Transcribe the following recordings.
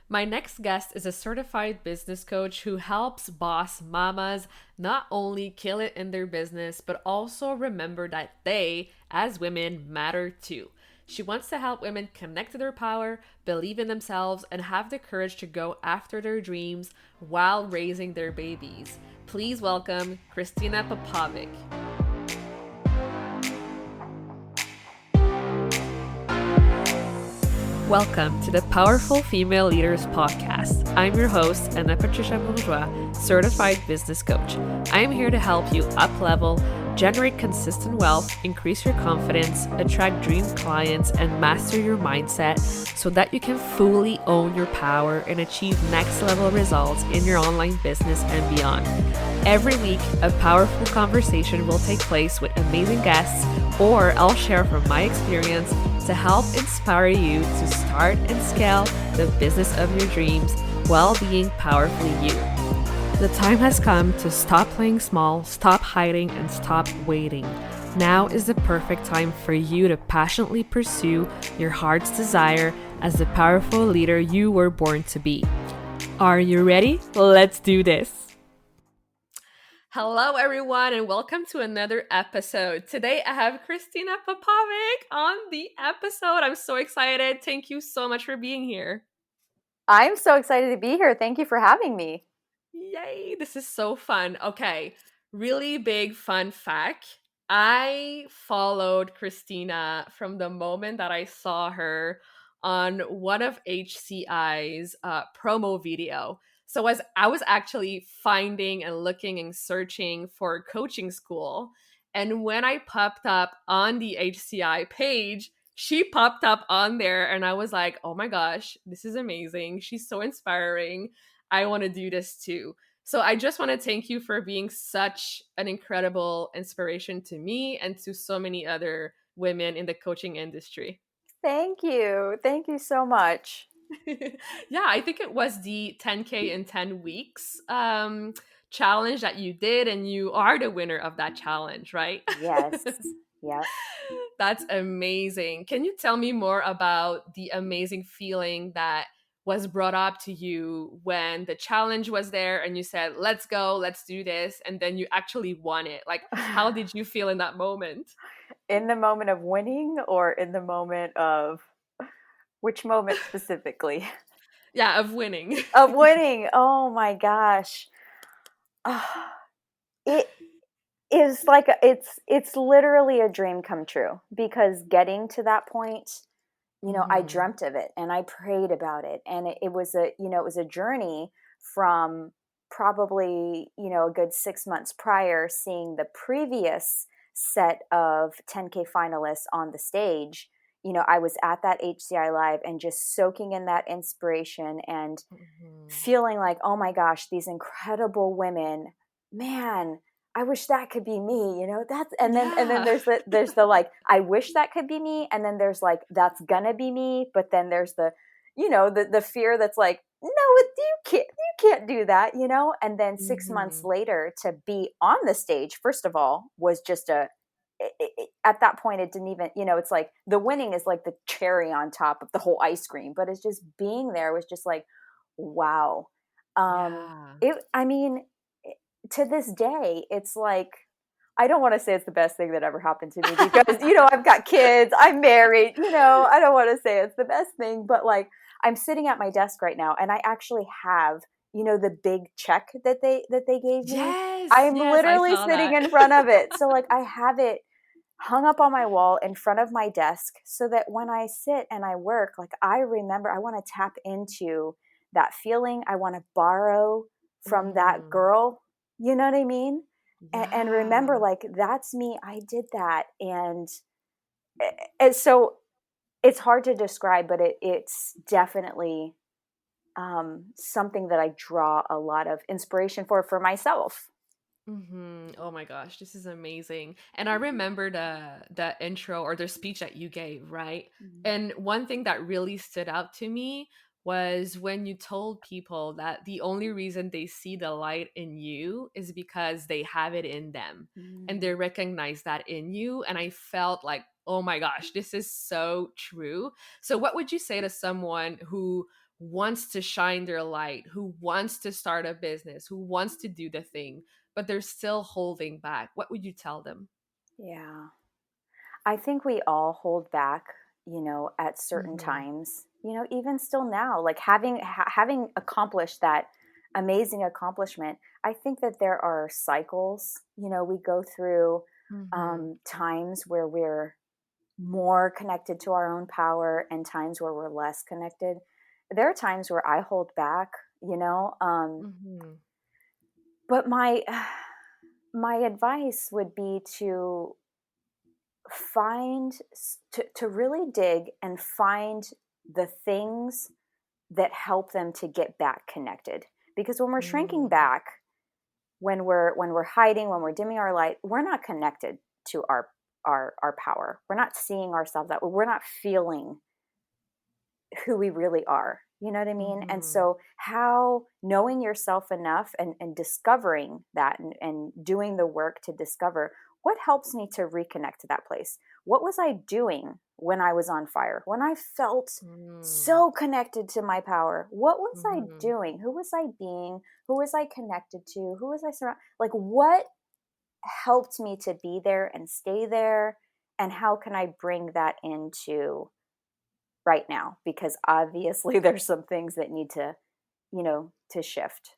My next guest is a certified business coach who helps boss mamas not only kill it in their business, but also remember that they, as women, matter too. She wants to help women connect to their power, believe in themselves, and have the courage to go after their dreams while raising their babies. Please welcome Christina Popovic. Welcome to the Powerful Female Leaders Podcast. I'm your host, Anna Patricia Bourgeois, certified business coach. I am here to help you up-level, generate consistent wealth, increase your confidence, attract dream clients, and master your mindset so that you can fully own your power and achieve next-level results in your online business and beyond. Every week, a powerful conversation will take place with amazing guests, or I'll share from my experience to help inspire you to start and scale the business of your dreams while being powerfully you. The time has come to stop playing small, stop hiding, and stop waiting. Now is the perfect time for you to passionately pursue your heart's desire as the powerful leader you were born to be. Are you ready? Let's do this. Hello, everyone, and welcome to another episode. Today, I have Christina Popovic on the episode. I'm so excited. Thank you so much for being here. I'm so excited to be here. Thank you for having me. Yay, this is so fun. Okay, really big fun fact. I followed Christina from the moment that I saw her on one of HCI's promo video. So as I was actually finding and looking and searching for coaching school, and when I popped up on the HCI page, she popped up on there, and I was like, "Oh my gosh, this is amazing. She's so inspiring. I want to do this too." So I just want to thank you for being such an incredible inspiration to me and to so many other women in the coaching industry. Thank you. Thank you so much. Yeah, I think it was the 10K in 10 weeks challenge that you did, and you are the winner of that challenge, right? Yes. Yep. That's amazing. Can you tell me more about the amazing feeling that was brought up to you when the challenge was there and you said, let's go, let's do this, and then you actually won it? Like, how did you feel in that moment? In the moment of winning or in the moment of which moment specifically? Yeah, of winning. Of winning. Oh my gosh. Ah, it is like it's literally a dream come true because getting to that point, I Hmm. dreamt of it and I prayed about it and it was a journey from probably, a good 6 months prior seeing the previous set of 10K finalists on the stage. I was at that HCI live and just soaking in that inspiration and Hmm. feeling like, oh my gosh, these incredible women, man, I wish that could be me, that's and then Yeah. there's the like, I wish that could be me, and then there's like, that's gonna be me, but then there's the fear that's like, no, you can't do that, and then 6 months Hmm. later to be on the stage, first of all, was just at that point it didn't even, it's like the winning is like the cherry on top of the whole ice cream, but it's just being there was just like, wow. Yeah. I mean, to this day, it's like, I don't want to say it's the best thing that ever happened to me because, I've got kids, I'm married, I don't want to say it's the best thing, but like, I'm sitting at my desk right now and I actually have, the big check that they gave me. Yes, I'm yes, I literally saw sitting that. in front of it. So like, I have it hung up on my wall in front of my desk so that when I sit and I work, like, I remember, I want to tap into that feeling. I want to borrow from that Hmm. girl. You know what I mean? And remember, Yeah. like, that's me. I did that. And so it's hard to describe, but it's definitely something that I draw a lot of inspiration for myself. Oh my gosh, this is amazing. And I remember the intro or the speech that you gave, right? Mhm. And one thing that really stood out to me was when you told people that the only reason they see the light in you is because they have it in them and they Mm. recognize that in you. And I felt like, oh my gosh, this is so true. So what would you say to someone who wants to shine their light, who wants to start a business, who wants to do the thing, but they're still holding back, what would you tell them? Yeah. I think we all hold back, at certain Mm-hmm. times, even still now, like having accomplished that amazing accomplishment. I think that there are cycles, we go through Mm-hmm. times where we're more connected to our own power and times where we're less connected. There are times where I hold back, Mm-hmm. but my advice would be to find to really dig and find the things that help them to get back connected, because when we're shrinking Mm-hmm. back, when we're hiding, when we're dimming our light, we're not connected to our power. We're not seeing ourselves that way. We're not feeling who we really are. You know what I mean? And Mm-hmm. so, how knowing yourself enough and discovering that, and doing the work to discover what helps me to reconnect to that place. What was I doing when I was on fire? When I felt so connected to my power? What was I Mm-hmm. doing? Who was I being? Who was I connected to? Who was I surrounded? Like, what helped me to be there and stay there? And how can I bring that into right now, because obviously there's some things that need to shift.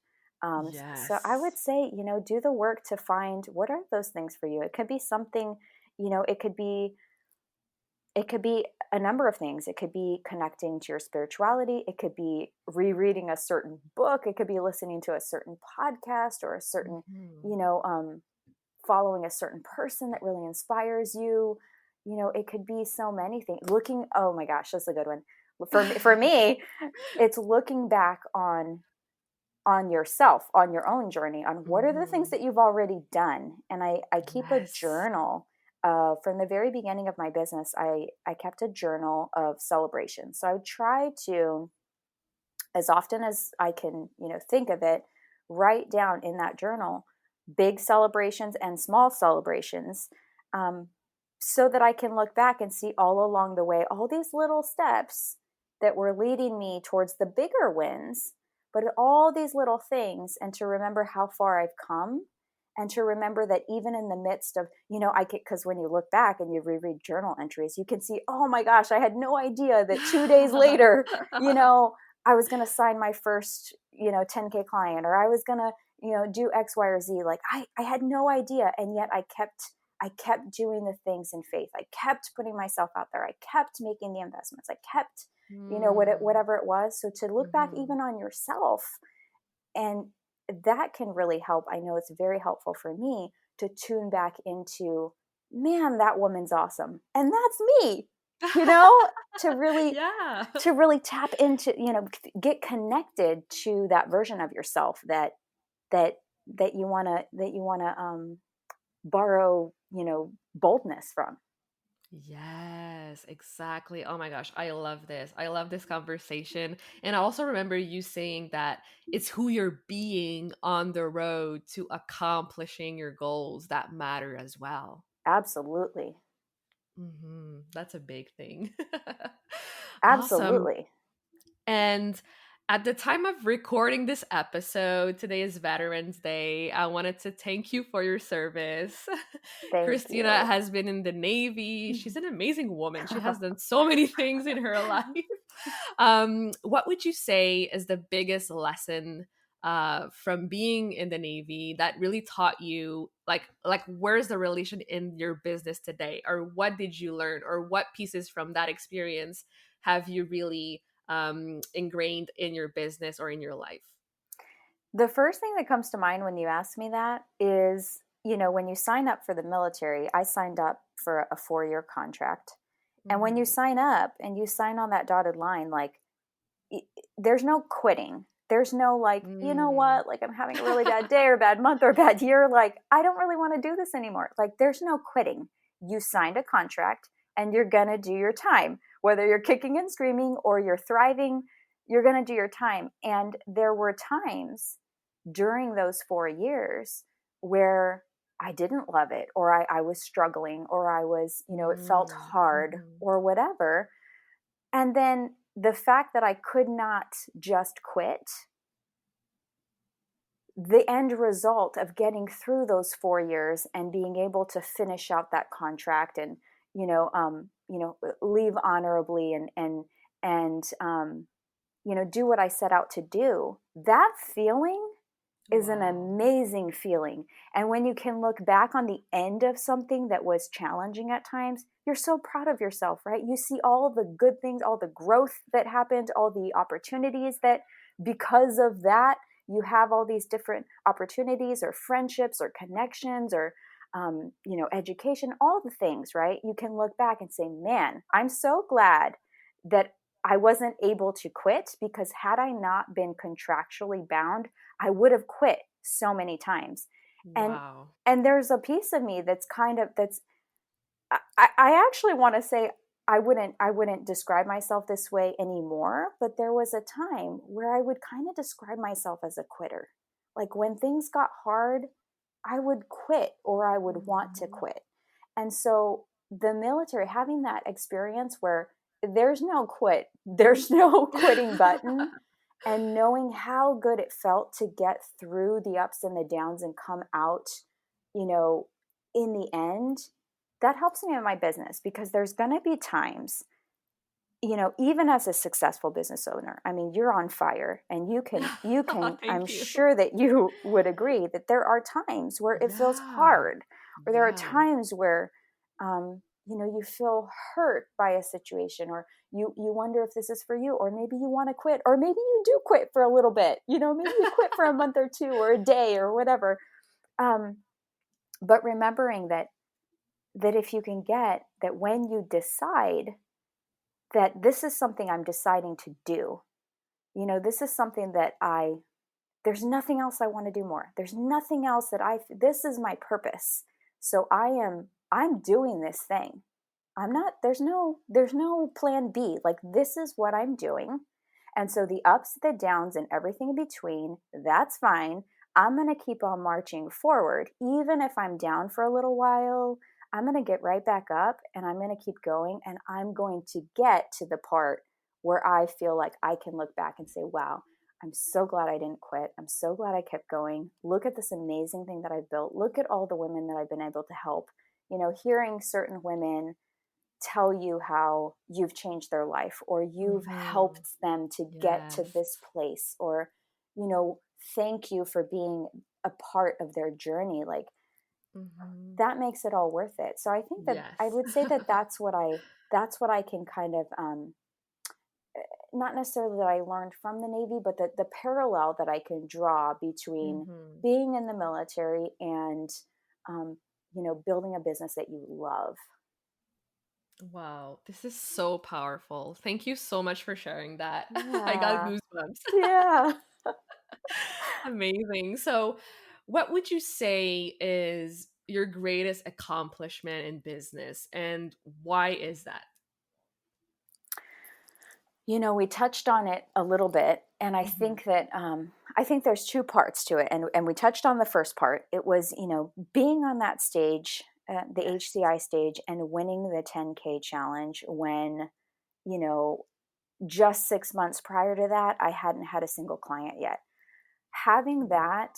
So I would Yes. say, do the work to find what are those things for you. It could be something, it could be a number of things. It could be connecting to your spirituality. It could be rereading a certain book. It could be listening to a certain podcast, or a certain, Mm-hmm. you know, following a certain person that really inspires you. It could be so many things. Oh my gosh, that's a good one. For me, it's looking back on yourself, on your own journey, on what are the things Mm-hmm. that you've already done. And I keep a Yes. journal. From the very beginning of my business, I kept a journal of celebrations. So I would try to, as often as I can, think of it, write down in that journal big celebrations and small celebrations, um, so that I can look back and see all along the way all these little steps that were leading me towards the bigger wins, but all these little things, and to remember how far I've come. And to remember that even in the midst of, I could, because when you look back and you reread journal entries, you can see, oh my gosh, I had no idea that 2 days later, you know, I was going to sign my first, 10K client, or I was going to, do X, Y, or Z. Like I had no idea. And yet I kept doing the things in faith. I kept putting myself out there. I kept making the investments. I kept, Mm. whatever it was. So to look back Mm-hmm. even on yourself, and that can really help. I know it's very helpful for me to tune back into, man, that woman's awesome. And that's me, you know, to really Yeah. to really tap into, get connected to that version of yourself that that you want to borrow, boldness from. Yes, exactly. Oh my gosh, I love this. I love this conversation. And I also remember you saying that it's who you're being on the road to accomplishing your goals that matter as well. Absolutely. That's a big thing. Awesome. Absolutely. And at the time of recording this episode, today is Veterans Day. I wanted to thank you for your service. Thank Christina you. has been in the Navy. She's an amazing woman. She has done so many things in her life. What would you say is the biggest lesson from being in the Navy that really taught you, like where's the relation in your business today, or what did you learn, or what pieces from that experience have you really ingrained in your business or in your life? The first thing that comes to mind when you ask me that is, when you sign up for the military, I signed up for a 4-year contract. And when you Mm-hmm. sign up and you sign on that dotted line, like, there's no quitting. There's no, like, you know Mm. what, like, I'm having a really bad day or a bad month or a bad year. Like, I don't really want to do this anymore. Like, there's no quitting. You signed a contract and you're going to do your time. Whether you're kicking and screaming or you're thriving, you're going to do your time. And there were times during those 4 years where I didn't love it, or I was struggling, or I was, it felt Mm. hard Mm-hmm. or whatever. And then the fact that I could not just quit, the end result of getting through those 4 years and being able to finish out that contract and, leave honorably and do what I set out to do, that feeling is an Wow. amazing feeling. And when you can look back on the end of something that was challenging at times, you're so proud of yourself, right? You see all the good things, all the growth that happened, all the opportunities that because of that, you have all these different opportunities or friendships or connections or education, all the things, right? You can look back and say, man, I'm so glad that I wasn't able to quit, because had I not been contractually bound, I would have quit so many times. And Wow. and there's a piece of me that's I actually want to say I wouldn't describe myself this way anymore, but there was a time where I would kind of describe myself as a quitter. Like when things got hard, I would quit or I would want to Mhm. quit. And so the military, having that experience where there's no quit, there's no quitting button, and knowing how good it felt to get through the ups and the downs and come out, you know, in the end, that helps me in my business, because there's going to be times, even as a successful business owner, I mean, you're on fire, and you can, I'm Thank you. sure that you would agree that there are times where it feels Yeah. hard, or there are Yeah. times where, you feel hurt by a situation, or you wonder if this is for you, or maybe you want to quit, or maybe you do quit for a little bit, maybe you quit for a month or two or a day or whatever. Um, but remembering that if you can get that, when you decide that this is something I'm deciding to do, this is something that there's nothing else I want to do more. There's nothing else this is my purpose. So I'm doing this thing. I'm not, there's no plan B. Like, this is what I'm doing. And so the ups, the downs, and everything in between, that's fine. I'm going to keep on marching forward. Even if I'm down for a little while, I'm going to get right back up and I'm going to keep going. And I'm going to get to the part where I feel like I can look back and say, wow, I'm so glad I didn't quit. I'm so glad I kept going. Look at this amazing thing that I've built. Look at all the women that I've been able to help. Hearing certain women tell you how you've changed their life, or you've Mhm. helped them to get to Yes. this place, or thank you for being a part of their journey. Like, Mhm. that makes it all worth it. So I think that I Yes. would say that that's what I can kind of not necessarily that I learned from the Navy, but the parallel that I can draw between Mhm. being in the military and um, building a business that you love. Wow, this is so powerful. Thank you so much for sharing that. I got Yeah. goosebumps. Yeah. Amazing. So, what would you say is your greatest accomplishment in business, and why is that? We touched on it a little bit, and I Mhm. think that I think there's two parts to it, and we touched on the first part. It was being on that stage, the Yes. HCI stage, and winning the 10K challenge when you know just 6 months prior to that, I hadn't had a single client yet. Having Mhm. that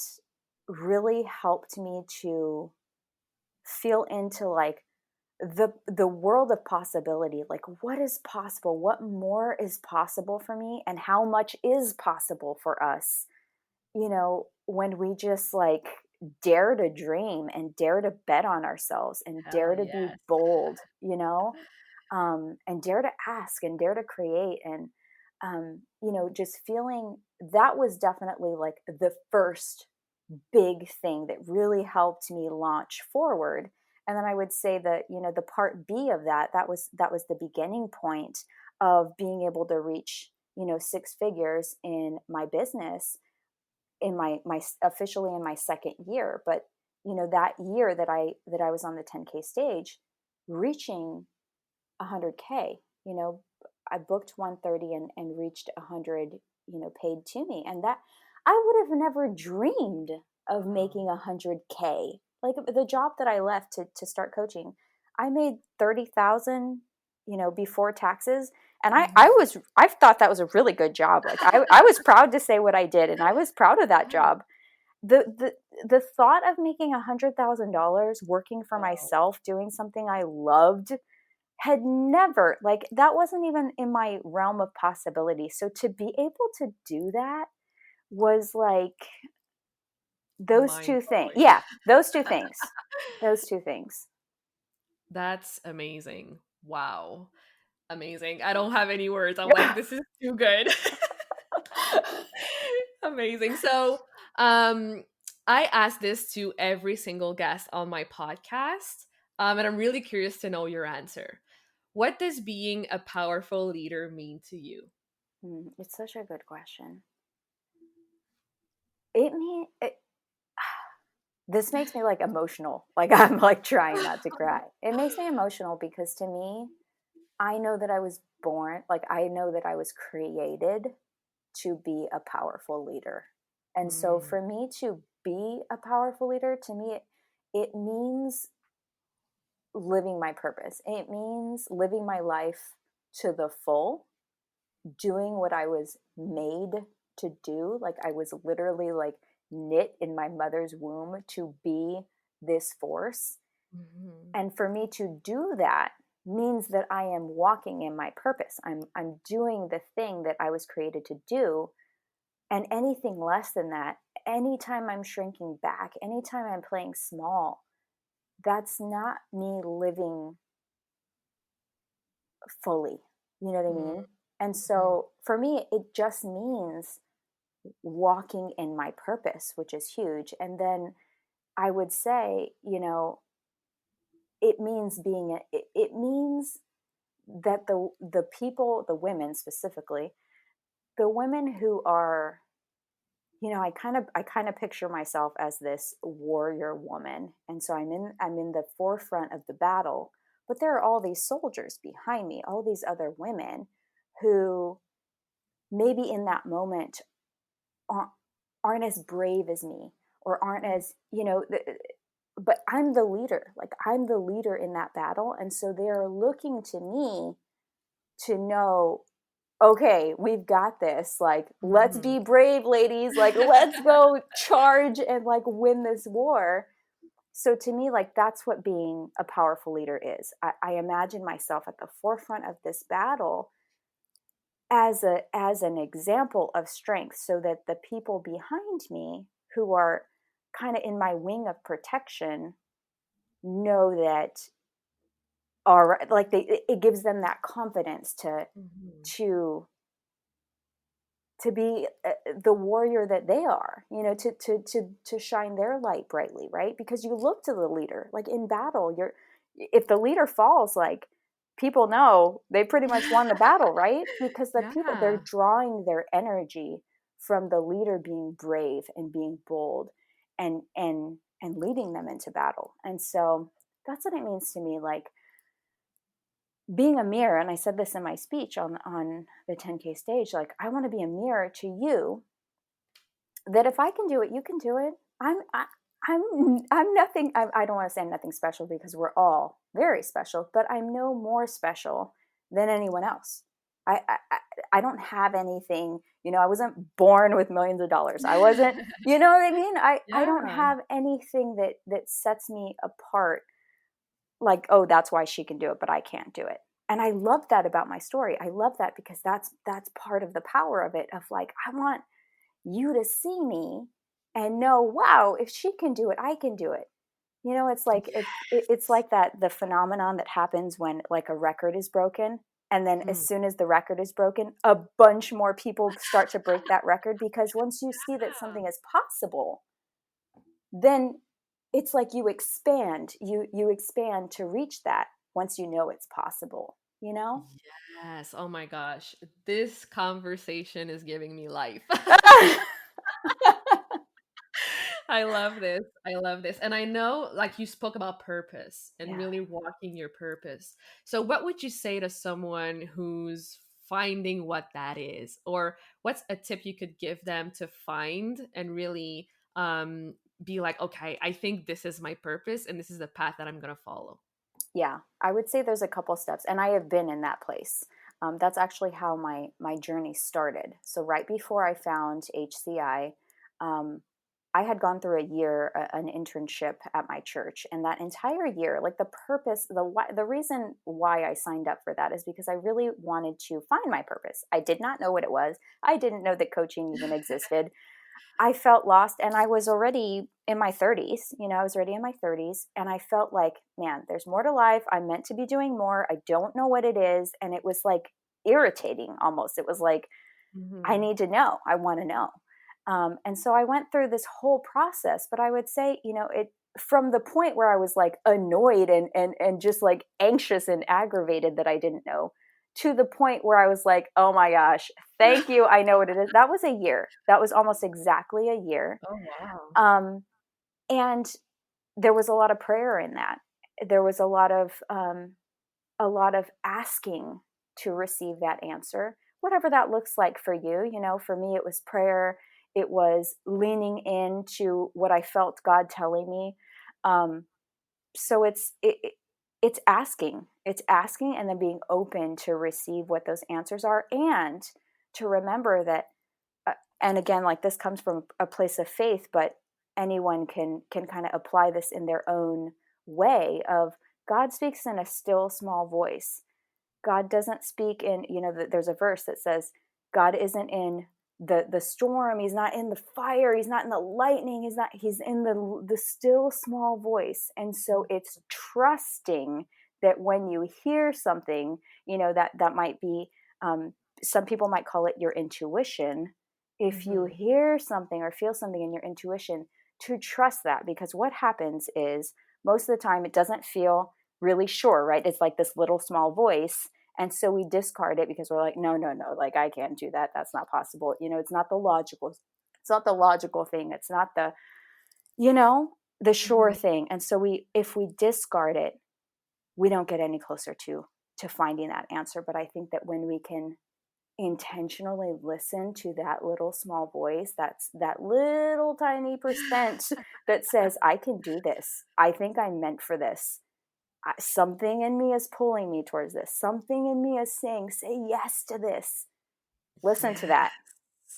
really helped me to feel into like the world of possibility. Like, what is possible, what more is possible for me, and how much is possible for us, when we just like dare to dream and dare to bet on ourselves and Hell dare to be yes. bold, and dare to ask and dare to create. And just feeling that was definitely like the first big thing that really helped me launch forward. And then I would say that the part B of that was the beginning point of being able to reach six figures in my business, in my officially in my second year. But that year that I was on the 10K stage, reaching 100K, I booked 130 and reached 100, paid to me. And that I would have never dreamed of Wow. making 100K. Like the job that I left to start coaching, I made 30,000, before taxes. And Mhm. I thought that was a really good job. Like I was proud to say what I did, and I was proud of that Yeah. job. The thought of making $100,000 working for Wow. myself, doing something I loved, had never, like, that wasn't even in my realm of possibility. So to be able to do that was like those Mind two things. blowing. Yeah, those two things. Those two things. That's amazing. Wow. Amazing. I don't have any words. I'm like, this is too good. Amazing. So, I ask this to every single guest on my podcast, and I'm really curious to know your answer. What does being a powerful leader mean to you? It's such a good question. It mean it, this makes me like emotional. Like I'm like trying not to cry. It makes me emotional because to me, I know that I was born, like I know that I was created to be a powerful leader. And so Mm, for me to be a powerful leader, to me, it means living my purpose. It means living my life to the full, doing what I was made to do. Like I was literally like knit in my mother's womb to be this force. mhm, And for me to do that means that I am walking in my purpose. I'm doing the thing that I was created to do. And anything less than that, anytime I'm shrinking back, anytime I'm playing small, that's not me living fully. You know what I mm, mean? And mhm, so for me, it just means walking in my purpose, which is huge. And then I would say, it means it means that the people, the women specifically, the women who are, I kind of picture myself as this warrior woman. And so I'm in the forefront of the battle, but there are all these soldiers behind me, all these other women who maybe in that moment aren't, aren't as brave as me, or aren't as, but I'm the leader. Like I'm the leader in that battle. And so they're looking to me to know, okay, we've got this. Like, let's mhm. be brave, ladies. Like, let's go charge and like win this war. So to me, like that's what being a powerful leader is. I imagine myself at the forefront of this battle as an example of strength, so that the people behind me who are kind of in my wing of protection know that, all right, like it gives them that confidence Mhm. to to be the warrior that they are, to shine their light brightly, right? Because you look to the leader, like in battle, if the leader falls, like people know they pretty much won the battle, right? Because the people, they're Yeah. drawing their energy from the leader being brave and being bold, and leading them into battle. And so that's what it means to me, like being a mirror. And I said this in my speech on the 10K stage, like I want to be a mirror to you, that if I can do it, you can do it. I'm nothing. I don't want to say I'm nothing special, because we're all very special, but I'm no more special than anyone else. I don't have anything. I wasn't born with millions of dollars. I wasn't. You know what I mean? I don't Yeah. have anything that sets me apart. Like, oh, that's why she can do it, but I can't do it. And I love that about my story. I love that because that's part of the power of it. Of like, I want you to see me and know, wow, if she can do it, I can do it. It's like it's Yes. like that, the phenomenon that happens when like a record is broken, and then as Mm. soon as the record is broken, a bunch more people start to break that record, because once you see that Yeah. something is possible, then it's like you expand to reach that once you know it's possible. Yes. Oh my gosh. This conversation is giving me life. I love this. I love this. And I know, like, you spoke about purpose and Yeah. really walking your purpose. So, what would you say to someone who's finding what that is? Or what's a tip you could give them to find and really be like, okay, I think this is my purpose and this is the path that I'm going to follow? Yeah, I would say there's a couple steps, and I have been in that place. That's actually how my journey started. So right before I found HCI, um, I had gone through a year, an internship at my church, and that entire year, like the purpose, the reason why I signed up for that is because I really wanted to find my purpose. I did not know what it was. I didn't know that coaching even existed. I felt lost, and I was already in my 30s. I was already in my 30s, and I felt like, man, there's more to life. I'm meant to be doing more. I don't know what it is, and it was like irritating almost. It was like, I Mm-hmm. need to know. I want to know. And so I went through this whole process, but I would say, it from the point where I was like annoyed and just like anxious and aggravated that I didn't know, to the point where I was like, oh my gosh, thank you. I know what it is. That was a year. That was almost exactly a year. Oh, wow. Um, and there was a lot of prayer in that. There was a lot of asking to receive that answer, whatever that looks like for you. For me, it was prayer. It was leaning into what I felt God telling me. Um, so it's asking, and then being open to receive what those answers are, and to remember that. And again, like, this comes from a place of faith, but anyone can kind of apply this in their own way. Of God speaks in a still small voice. God doesn't speak in, there's a verse that says God isn't in the storm, he's not in the fire, he's not in the lightning, he's in the still small voice. And so it's trusting that when you hear something, that might be, some people might call it your intuition. If you Mm-hmm. hear something or feel something in your intuition, to trust that, because what happens is, most of the time it doesn't feel really sure, right? It's like this little small voice. And so we discard it because we're like, no, no, no, like, I can't do that. That's not possible. It's not the logical thing. It's not you know, the sure Mm-hmm. thing. And so if we discard it, we don't get any closer to finding that answer. But I think that when we can intentionally listen to that little small voice, that's that little tiny percent that says, I can do this. I think I'm meant for this. Something in me is pulling me towards this. Something in me is saying, say yes to this. Listen to Yes. that.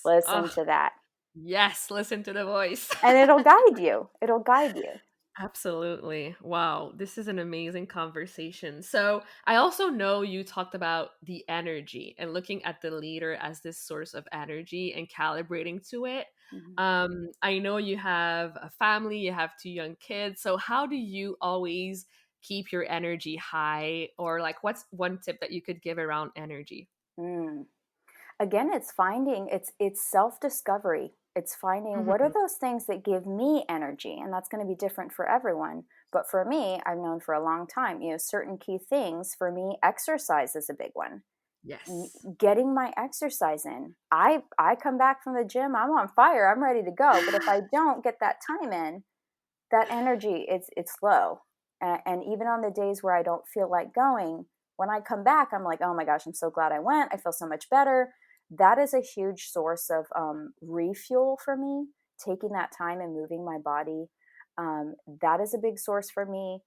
Listen Oh, to that. yes. Listen to the voice. And it'll guide you. It'll guide you. Absolutely. Wow. This is an amazing conversation. So, I also know you talked about the energy and looking at the leader as this source of energy and calibrating to it. Mhm. I know you have a family, you have two young kids. So, how do you always keep your energy high? Or, like, what's one tip that you could give around energy? Mm. Again, it's self-discovery. It's finding, what are Hmm. those things that give me energy, and that's going to be different for everyone. But for me, I've known for a long time, certain key things. For me, exercise is a big one. Yes. Getting my exercise in. I come back from the gym, I'm on fire, I'm ready to go. But if I don't get that time in, that energy, it's low. And even on the days where I don't feel like going, when I come back, I'm like, oh my gosh, I'm so glad I went. I feel so much better. That is a huge source of refuel for me. Taking that time and moving my body, that is a big source for me.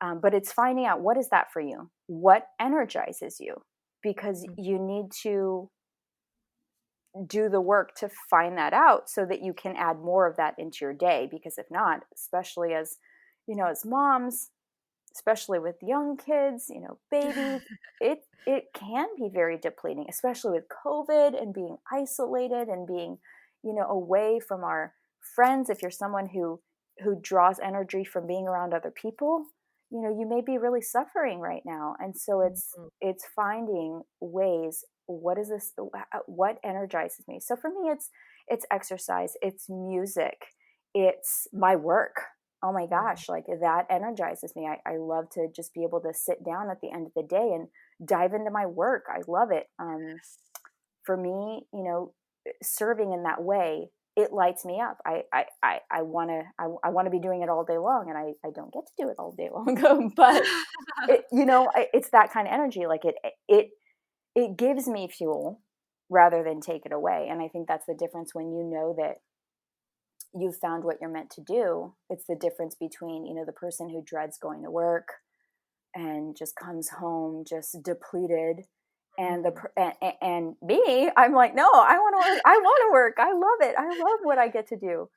But it's finding out, what is that for you? What energizes you? Because you need to do the work to find that out, so that you can add more of that into your day. Because if not, especially as moms, especially with young kids, babies, it can be very depleting, especially with COVID and being isolated and being, away from our friends. If you're someone who draws energy from being around other people, you may be really suffering right now. And so Mhm. it's finding ways, what is this, what energizes me. So for me, it's exercise, it's music, it's my work. Oh my Mhm. gosh, like, that energizes me. I love to just be able to sit down at the end of the day and dive into my work. I love it. For me, serving in that way, it lights me up. I want to be doing it all day long, and I don't get to do it all day long. But it's that kind of energy. Like, it gives me fuel rather than take it away. And I think that's the difference. When you know that you've found what you're meant to do, it's the difference between, the person who dreads going to work and just comes home just depleted, And and me, I'm like, no, I want to work. I want to work. I love it. I love what I get to do.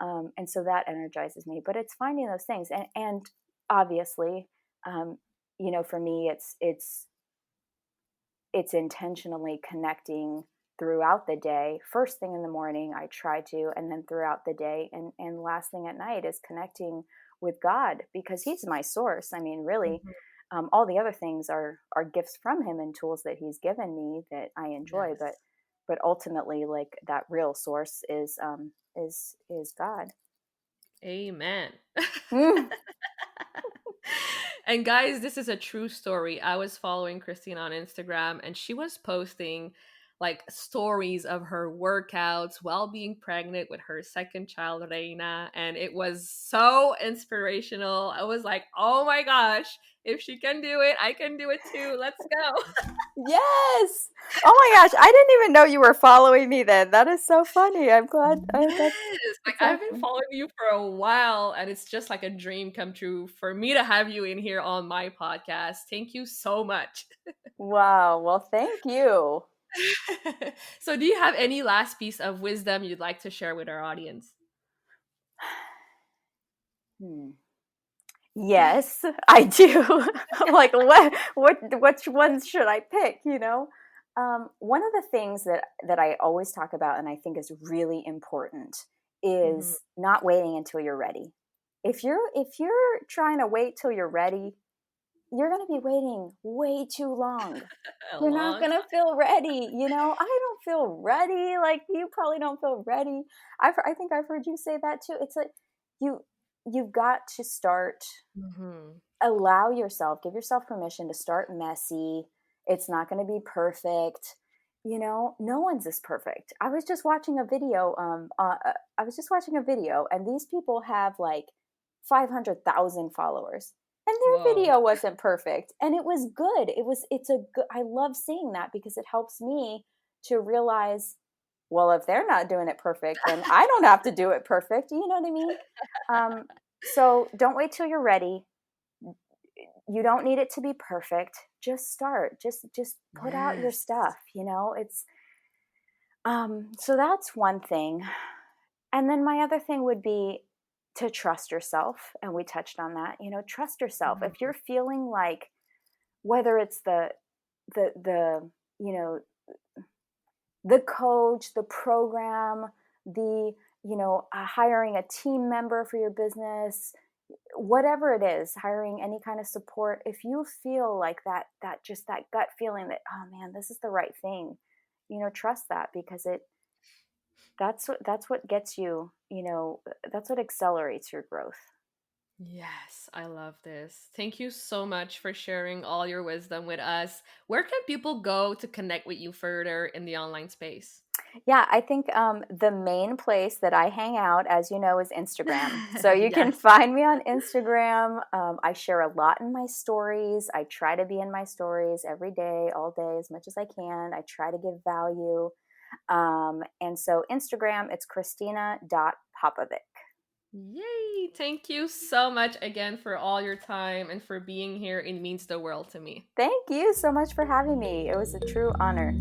And so that energizes me. But it's finding those things, and obviously, for me, it's intentionally connecting throughout the day. First thing in the morning, I try to, and then throughout the day, and last thing at night is connecting with God, because He's my source. I mean, really, all the other things are gifts from Him and tools that He's given me that I enjoy. Yes. But ultimately, like, that real source is God. Amen. Mm. And guys, this is a true story. I was following Christina on Instagram, and she was posting like stories of her workouts while being pregnant with her second child, Reina. And it was so inspirational. I was like, oh my gosh, if she can do it, I can do it too. Let's go. Yes. Oh my gosh, I didn't even know you were following me then. That is so funny. I'm glad. Yes, like That's I've been awesome. following you for a while, and it's just like a dream come true for me to have you in here on my podcast. Thank you so much. Wow. Well, thank you. So, do you have any last piece of wisdom you'd like to share with our audience? Yes, I do. I'm like, which ones should I pick? One of the things that I always talk about, and I think is really important, Mhm. is not waiting until you're ready. If you're trying to wait till you're ready, you're going to be waiting way too long. A You're not long going to time. feel ready. I don't feel ready. Like, you probably don't feel ready. I think I've heard you say that too. It's like you've got to start. Mhm. Allow yourself, give yourself permission to start messy. It's not going to be perfect. No one's this perfect. I was just watching a video. And these people have like 500,000 followers, and their Whoa. video wasn't perfect, and it was good. It's a good. I love seeing that, because it helps me to realize, well, if they're not doing it perfect, then I don't have to do it perfect. You know what I mean? So don't wait till you're ready. You don't need it to be perfect. Just start. Just put out your Yes. stuff. It's so that's one thing. And then my other thing would be to trust yourself, and we touched on that. Trust yourself. If Mhm. you're feeling like, whether it's the you know the coach, the program, the hiring a team member for your business, whatever it is, hiring any kind of support, if you feel like that gut feeling that, oh man, this is the right thing, trust that, because that's what gets you, that's what accelerates your growth. Yes, I love this. Thank you so much for sharing all your wisdom with us. Where can people go to connect with you further in the online space? Yeah, I think the main place that I hang out, as you know, is Instagram. So you can Yes. find me on Instagram. I share a lot in my stories. I try to be in my stories every day, all day, as much as I can. I try to give value. And so Instagram, it's Christina.Popovic. Yay! Thank you so much again for all your time and for being here. It means the world to me. Thank you so much for having me. It was a true honor.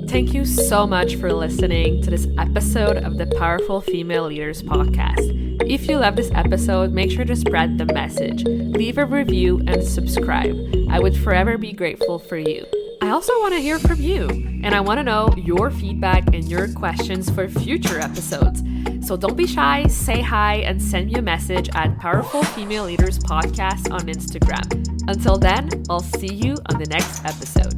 Thank you so much for listening to this episode of the Powerful Female Leaders podcast. If you love this episode, make sure to spread the message, leave a review, and subscribe. I would forever be grateful for you. I also want to hear from you, and I want to know your feedback and your questions for future episodes. So don't be shy, say hi, and send me a message at Powerful Female Leaders Podcast on Instagram. Until then, I'll see you on the next episode.